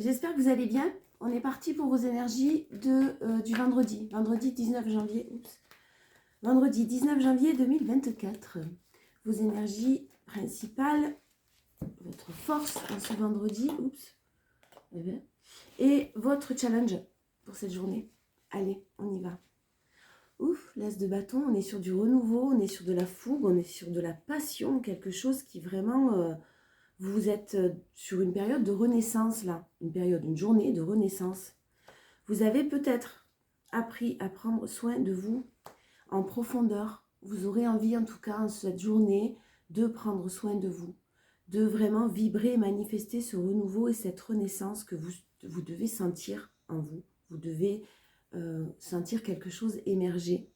j'espère que vous allez bien. On est parti pour vos énergies du vendredi 19 janvier. Vendredi 19 janvier 2024. Vos énergies principales, votre force en ce vendredi. Et votre challenge pour cette journée. Allez, on y va. L'as de bâton, on est sur du renouveau, on est sur de la fougue, on est sur de la passion, quelque chose qui vraiment... vous êtes sur une période de renaissance là, une journée de renaissance. Vous avez peut-être appris à prendre soin de vous en profondeur. Vous aurez envie en tout cas en cette journée de prendre soin de vous, de vraiment vibrer et manifester ce renouveau et cette renaissance que vous devez sentir en vous. Vous devez sentir quelque chose émerger.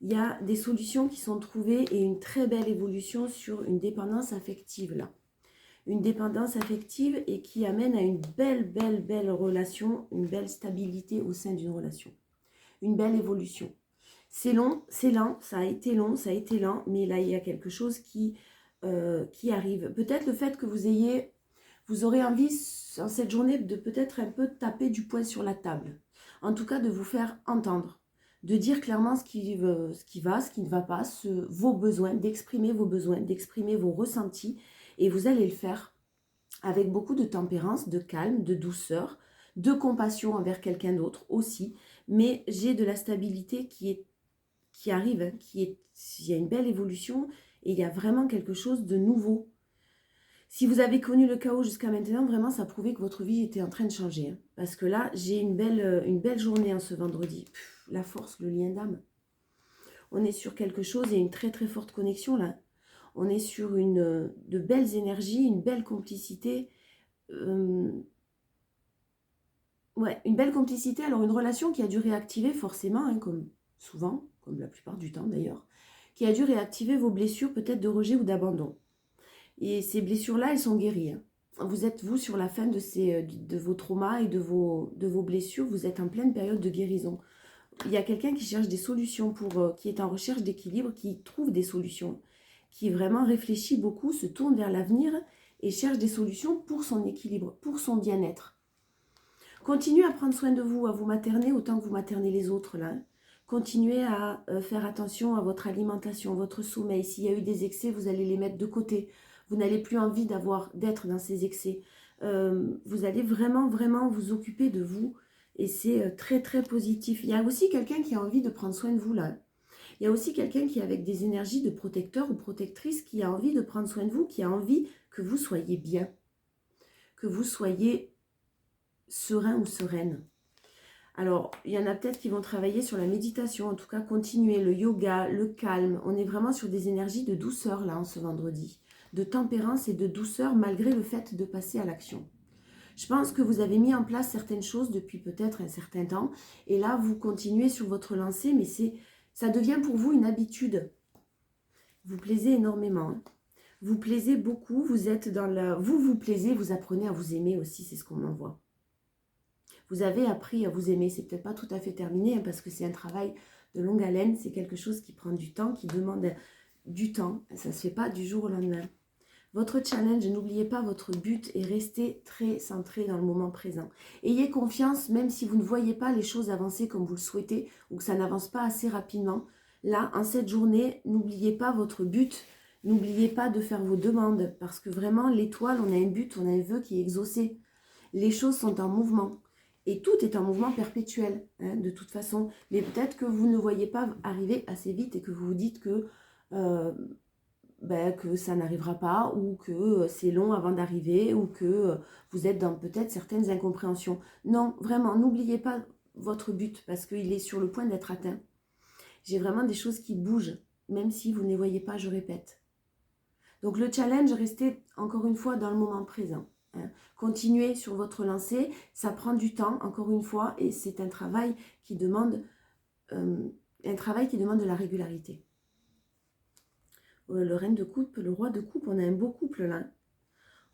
Il y a des solutions qui sont trouvées et une très belle évolution sur une dépendance affective là. Une dépendance affective et qui amène à une belle relation, une belle stabilité au sein d'une relation. Une belle évolution. C'est long, c'est lent, ça a été long, ça a été lent, mais là il y a quelque chose qui arrive. Peut-être le fait que vous aurez envie en cette journée de peut-être un peu taper du poing sur la table. En tout cas de vous faire entendre, de dire clairement ce qui va, ce qui ne va pas, vos besoins, d'exprimer vos ressentis. Et vous allez le faire avec beaucoup de tempérance, de calme, de douceur, de compassion envers quelqu'un d'autre aussi. Mais j'ai de la stabilité qui arrive, hein, il y a une belle évolution et il y a vraiment quelque chose de nouveau. Si vous avez connu le chaos jusqu'à maintenant, vraiment, ça prouvait que votre vie était en train de changer. Hein, parce que là, j'ai une belle journée en ce vendredi. La force, le lien d'âme. On est sur quelque chose et une très forte connexion là. On est sur de belles énergies, une belle complicité. Ouais, une belle complicité. Alors, une relation qui a dû réactiver forcément, hein, comme souvent, comme la plupart du temps d'ailleurs, qui a dû réactiver vos blessures peut-être de rejet ou d'abandon. Et ces blessures-là, elles sont guéries. Hein. Vous êtes, vous, sur la fin de vos traumas et de vos blessures, vous êtes en pleine période de guérison. Il y a quelqu'un qui cherche des solutions, qui est en recherche d'équilibre, qui trouve des solutions, qui vraiment réfléchit beaucoup, se tourne vers l'avenir et cherche des solutions pour son équilibre, pour son bien-être. Continuez à prendre soin de vous, à vous materner autant que vous maternez les autres là. Continuez à faire attention à votre alimentation, votre sommeil. S'il y a eu des excès, vous allez les mettre de côté. Vous n'avez plus envie d'être dans ces excès. Vous allez vraiment vous occuper de vous. Et c'est très positif. Il y a aussi quelqu'un qui a envie de prendre soin de vous là. Il y a aussi quelqu'un qui est avec des énergies de protecteur ou protectrice qui a envie de prendre soin de vous, qui a envie que vous soyez bien. Que vous soyez serein ou sereine. Alors, il y en a peut-être qui vont travailler sur la méditation, en tout cas continuer, le yoga, le calme. On est vraiment sur des énergies de douceur là en ce vendredi. De tempérance et de douceur malgré le fait de passer à l'action. Je pense que vous avez mis en place certaines choses depuis peut-être un certain temps. Et là, vous continuez sur votre lancée, mais ça devient pour vous une habitude. Vous plaisez énormément. Hein. Vous plaisez beaucoup. Vous êtes dans la... Vous plaisez, vous apprenez à vous aimer aussi, c'est ce qu'on en voit. Vous avez appris à vous aimer. C'est peut-être pas tout à fait terminé, hein, parce que c'est un travail de longue haleine. C'est quelque chose qui prend du temps, qui demande du temps. Ça ne se fait pas du jour au lendemain. Votre challenge, n'oubliez pas votre but et restez très centré dans le moment présent. Ayez confiance, même si vous ne voyez pas les choses avancer comme vous le souhaitez ou que ça n'avance pas assez rapidement. Là, en cette journée, n'oubliez pas votre but. N'oubliez pas de faire vos demandes parce que vraiment, l'étoile, on a un but, on a un vœu qui est exaucé. Les choses sont en mouvement et tout est en mouvement perpétuel, hein, de toute façon. Mais peut-être que vous ne voyez pas arriver assez vite et que vous vous dites que... que ça n'arrivera pas ou que c'est long avant d'arriver ou que vous êtes dans peut-être certaines incompréhensions. Non, vraiment, n'oubliez pas votre but parce qu'il est sur le point d'être atteint. J'ai vraiment des choses qui bougent, même si vous ne les voyez pas, je répète. Donc le challenge, restez encore une fois dans le moment présent. Hein. Continuez sur votre lancée, ça prend du temps, encore une fois, et c'est un travail qui demande de la régularité. Le reine de coupe, le roi de coupe, on a un beau couple là.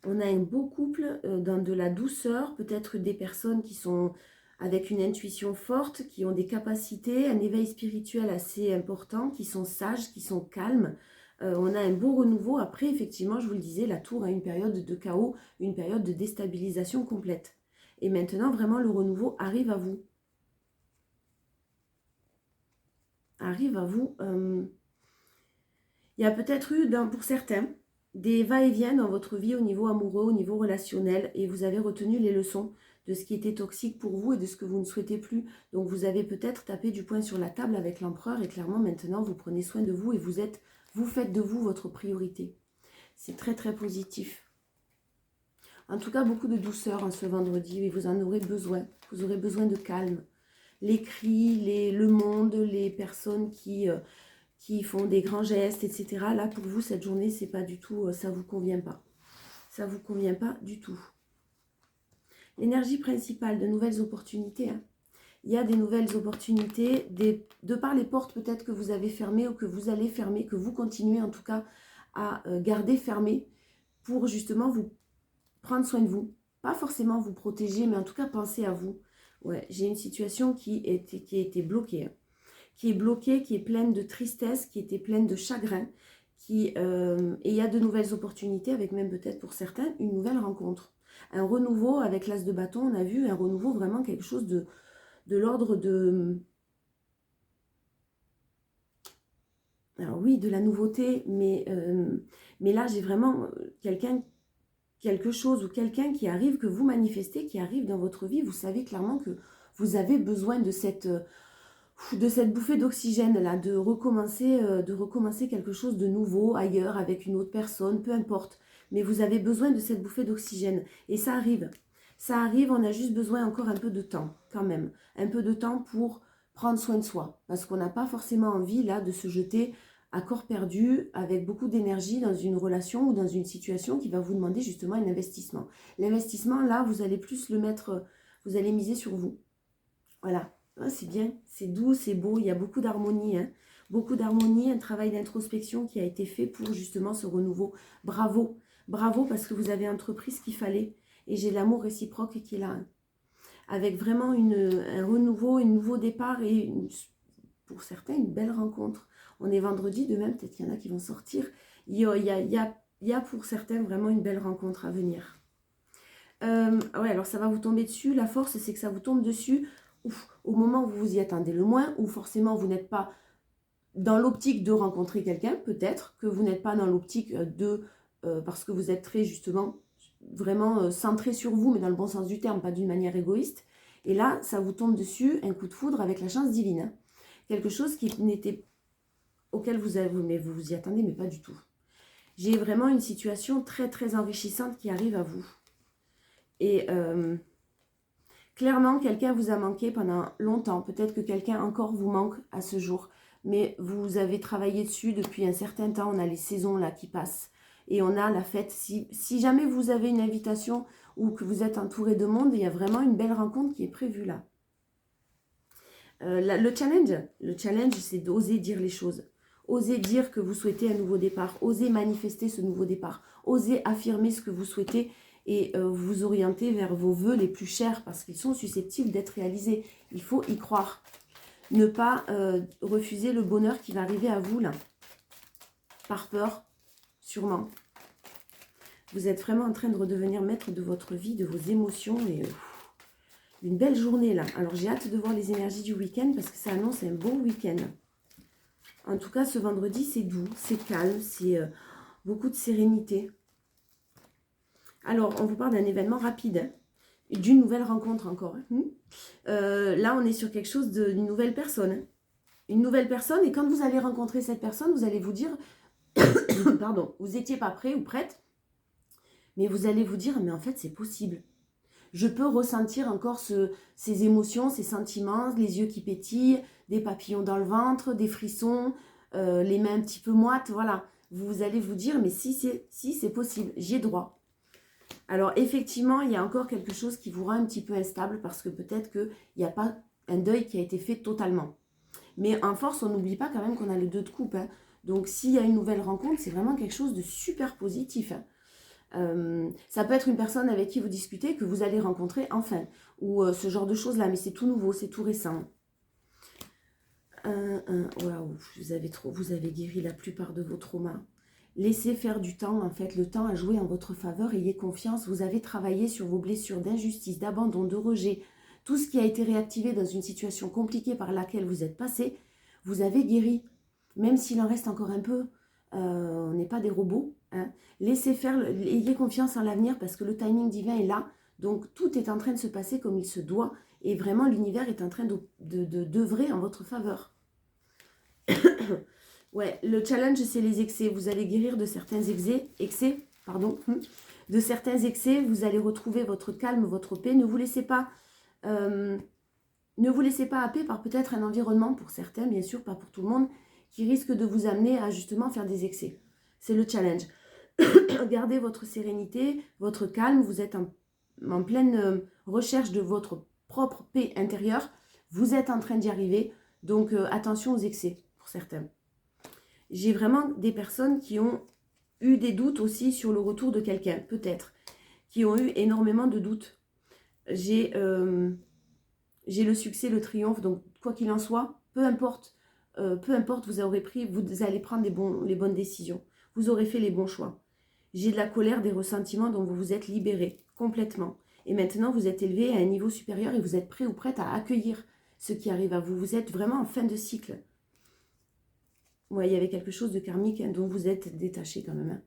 On a un beau couple dans de la douceur, peut-être des personnes qui sont avec une intuition forte, qui ont des capacités, un éveil spirituel assez important, qui sont sages, qui sont calmes. On a un beau renouveau. Après, effectivement, je vous le disais, la tour a une période de chaos, une période de déstabilisation complète. Et maintenant, vraiment, le renouveau arrive à vous. Arrive à vous. Il y a peut-être eu, pour certains, des va-et-vient dans votre vie au niveau amoureux, au niveau relationnel, et vous avez retenu les leçons de ce qui était toxique pour vous et de ce que vous ne souhaitez plus. Donc vous avez peut-être tapé du poing sur la table avec l'empereur, et clairement maintenant vous prenez soin de vous et vous faites de vous votre priorité. C'est très très positif. En tout cas, beaucoup de douceur ce vendredi, et vous en aurez besoin. Vous aurez besoin de calme. Les cris, le monde, les personnes qui font des grands gestes, etc. Là, pour vous, cette journée, c'est pas du tout, ça vous convient pas. Ça vous convient pas du tout. L'énergie principale, de nouvelles opportunités. Hein. Il y a des nouvelles opportunités, de par les portes peut-être que vous avez fermées ou que vous allez fermer, que vous continuez en tout cas à garder fermées pour justement vous prendre soin de vous. Pas forcément vous protéger, mais en tout cas penser à vous. Ouais, j'ai une situation qui était bloquée. Hein. Qui est bloquée, qui est pleine de tristesse, qui était pleine de chagrin. Et il y a de nouvelles opportunités, avec même peut-être pour certains, une nouvelle rencontre. Un renouveau avec l'as de bâton, on a vu un renouveau vraiment quelque chose de l'ordre de... Alors oui, de la nouveauté, mais là j'ai vraiment quelque chose ou quelqu'un qui arrive, que vous manifestez, qui arrive dans votre vie. Vous savez clairement que vous avez besoin de cette bouffée d'oxygène là, de recommencer quelque chose de nouveau ailleurs avec une autre personne, peu importe. Mais vous avez besoin de cette bouffée d'oxygène et ça arrive. Ça arrive, on a juste besoin encore un peu de temps quand même. Un peu de temps pour prendre soin de soi. Parce qu'on n'a pas forcément envie là de se jeter à corps perdu avec beaucoup d'énergie dans une relation ou dans une situation qui va vous demander justement un investissement. L'investissement là, vous allez plus le mettre, vous allez miser sur vous. Voilà. Ah, c'est bien, c'est doux, c'est beau, il y a beaucoup d'harmonie. Hein. Beaucoup d'harmonie, un travail d'introspection qui a été fait pour justement ce renouveau. Bravo, bravo parce que vous avez entrepris ce qu'il fallait. Et j'ai l'amour réciproque qui est là. Hein. Avec vraiment un renouveau, un nouveau départ et pour certains une belle rencontre. On est vendredi, demain peut-être qu'il y en a qui vont sortir. Il y a pour certains vraiment une belle rencontre à venir. Ouais, alors ça va vous tomber dessus. La force, c'est que ça vous tombe dessus au moment où vous vous y attendez le moins, où forcément vous n'êtes pas dans l'optique de rencontrer quelqu'un, peut-être que vous n'êtes pas dans l'optique parce que vous êtes très justement vraiment centré sur vous, mais dans le bon sens du terme, pas d'une manière égoïste. Et là, ça vous tombe dessus, un coup de foudre avec la chance divine. Hein. Quelque chose auquel vous vous y attendez, mais pas du tout. J'ai vraiment une situation très très enrichissante qui arrive à vous. Et clairement, quelqu'un vous a manqué pendant longtemps. Peut-être que quelqu'un encore vous manque à ce jour. Mais vous avez travaillé dessus depuis un certain temps. On a les saisons là qui passent. Et on a la fête. Si jamais vous avez une invitation ou que vous êtes entouré de monde, il y a vraiment une belle rencontre qui est prévue là. Le challenge, c'est d'oser dire les choses. Oser dire que vous souhaitez un nouveau départ. Oser manifester ce nouveau départ. Oser affirmer ce que vous souhaitez et vous orienter vers vos vœux les plus chers parce qu'ils sont susceptibles d'être réalisés. Il faut y croire. Ne pas refuser le bonheur qui va arriver à vous là. Par peur, sûrement. Vous êtes vraiment en train de redevenir maître de votre vie, de vos émotions et une belle journée là. Alors j'ai hâte de voir les énergies du week-end parce que ça annonce un beau week-end. En tout cas, ce vendredi, c'est doux, c'est calme, c'est beaucoup de sérénité. Alors, on vous parle d'un événement rapide, hein, d'une nouvelle rencontre encore. Hein. Là, on est sur quelque chose d'une nouvelle personne. Hein. Une nouvelle personne, et quand vous allez rencontrer cette personne, vous allez vous dire, pardon, vous n'étiez pas prêt ou prête, mais vous allez vous dire, mais en fait, c'est possible. Je peux ressentir encore ces émotions, ces sentiments, les yeux qui pétillent, des papillons dans le ventre, des frissons, les mains un petit peu moites, voilà. Vous allez vous dire, mais si c'est possible, j'ai droit. Alors effectivement, il y a encore quelque chose qui vous rend un petit peu instable parce que peut-être qu'il n'y a pas un deuil qui a été fait totalement. Mais en force, on n'oublie pas quand même qu'on a le 2 de coupe. Hein. Donc s'il y a une nouvelle rencontre, c'est vraiment quelque chose de super positif. Hein. Ça peut être une personne avec qui vous discutez que vous allez rencontrer enfin. Ou ce genre de choses-là, mais c'est tout nouveau, c'est tout récent. Waouh, vous avez guéri la plupart de vos traumas. Laissez faire du temps, en fait, le temps a joué en votre faveur, ayez confiance, vous avez travaillé sur vos blessures d'injustice, d'abandon, de rejet, tout ce qui a été réactivé dans une situation compliquée par laquelle vous êtes passé, vous avez guéri, même s'il en reste encore un peu, on n'est pas des robots, hein. Laissez faire, ayez confiance en l'avenir parce que le timing divin est là, donc tout est en train de se passer comme il se doit, et vraiment l'univers est en train d'œuvrer en votre faveur. Ouais, le challenge, c'est les excès. Vous allez guérir de certains excès, de certains excès. Vous allez retrouver votre calme, votre paix. Ne vous laissez pas happer par peut-être un environnement, pour certains, bien sûr, pas pour tout le monde, qui risque de vous amener à justement faire des excès. C'est le challenge. Gardez votre sérénité, votre calme. Vous êtes en pleine recherche de votre propre paix intérieure. Vous êtes en train d'y arriver. Donc, attention aux excès, pour certains. J'ai vraiment des personnes qui ont eu des doutes aussi sur le retour de quelqu'un, peut-être, qui ont eu énormément de doutes. J'ai le succès, le triomphe, donc quoi qu'il en soit, peu importe, vous allez prendre les bonnes décisions. Vous aurez fait les bons choix. J'ai de la colère, des ressentiments dont vous vous êtes libéré complètement. Et maintenant, vous êtes élevé à un niveau supérieur et vous êtes prêt ou prête à accueillir ce qui arrive à vous. Vous êtes vraiment en fin de cycle. Ouais, il y avait quelque chose de karmique dont vous êtes détaché quand même.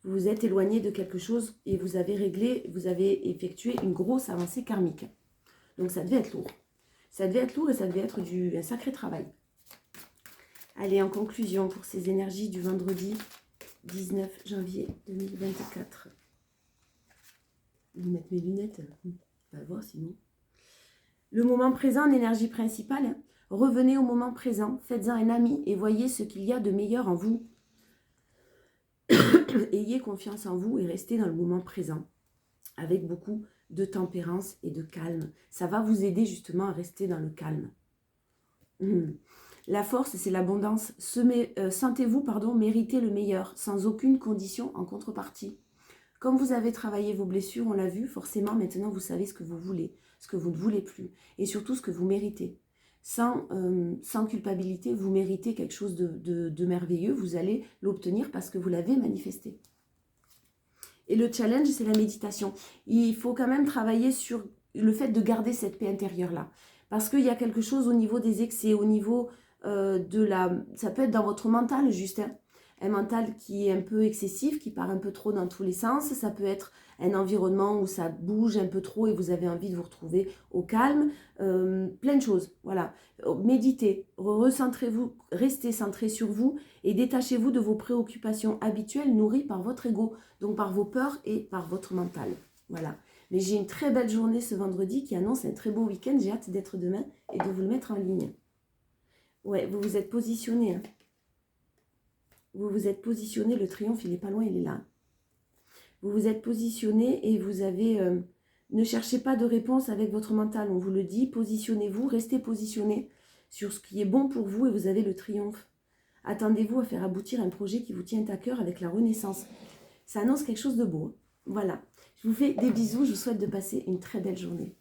Vous vous êtes éloigné de quelque chose et vous avez effectué une grosse avancée karmique. Donc ça devait être lourd. Ça devait être lourd et ça devait être un sacré travail. Allez, en conclusion pour ces énergies du vendredi 19 janvier 2024. Je vais mettre mes lunettes. On va voir sinon. Le moment présent en énergie principale. Revenez au moment présent, faites-en un ami et voyez ce qu'il y a de meilleur en vous. Ayez confiance en vous et restez dans le moment présent avec beaucoup de tempérance et de calme. Ça va vous aider justement à rester dans le calme. La force, c'est l'abondance. Sentez-vous, mériter le meilleur, sans aucune condition en contrepartie. Comme vous avez travaillé vos blessures, on l'a vu, forcément, maintenant vous savez ce que vous voulez, ce que vous ne voulez plus, et surtout ce que vous méritez. Sans culpabilité, vous méritez quelque chose de merveilleux, vous allez l'obtenir parce que vous l'avez manifesté. Et le challenge, c'est la méditation. Il faut quand même travailler sur le fait de garder cette paix intérieure-là. Parce qu'il y a quelque chose au niveau des excès, au niveau ça peut être dans votre mental, juste, hein. Un mental qui est un peu excessif, qui part un peu trop dans tous les sens. Ça peut être un environnement où ça bouge un peu trop et vous avez envie de vous retrouver au calme. Plein de choses, voilà. Méditez, recentrez-vous, restez centré sur vous et détachez-vous de vos préoccupations habituelles nourries par votre ego, donc par vos peurs et par votre mental. Voilà. Mais j'ai une très belle journée ce vendredi qui annonce un très beau week-end. J'ai hâte d'être demain et de vous le mettre en ligne. Ouais, vous vous êtes positionné, hein. Vous vous êtes positionné, le triomphe, il n'est pas loin, il est là. Vous vous êtes positionné et vous avez... ne cherchez pas de réponse avec votre mental, on vous le dit, positionnez-vous, restez positionné sur ce qui est bon pour vous et vous avez le triomphe. Attendez-vous à faire aboutir un projet qui vous tient à cœur avec la renaissance. Ça annonce quelque chose de beau. Voilà. Je vous fais des bisous, je vous souhaite de passer une très belle journée.